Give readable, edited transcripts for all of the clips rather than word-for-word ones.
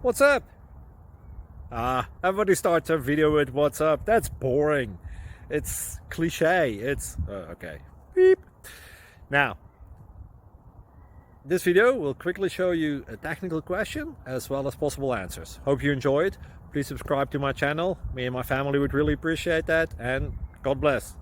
What's up? Everybody starts a video with what's up. That's boring. It's cliche. It's okay. Beep. Now, this video will quickly show you a technical question as well as possible answers. Hope you enjoyed. Please subscribe to my channel. Me and my family would really appreciate that, and God bless.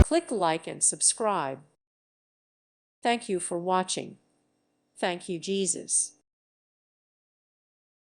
Click like and subscribe. Thank you for watching. Thank you, Jesus.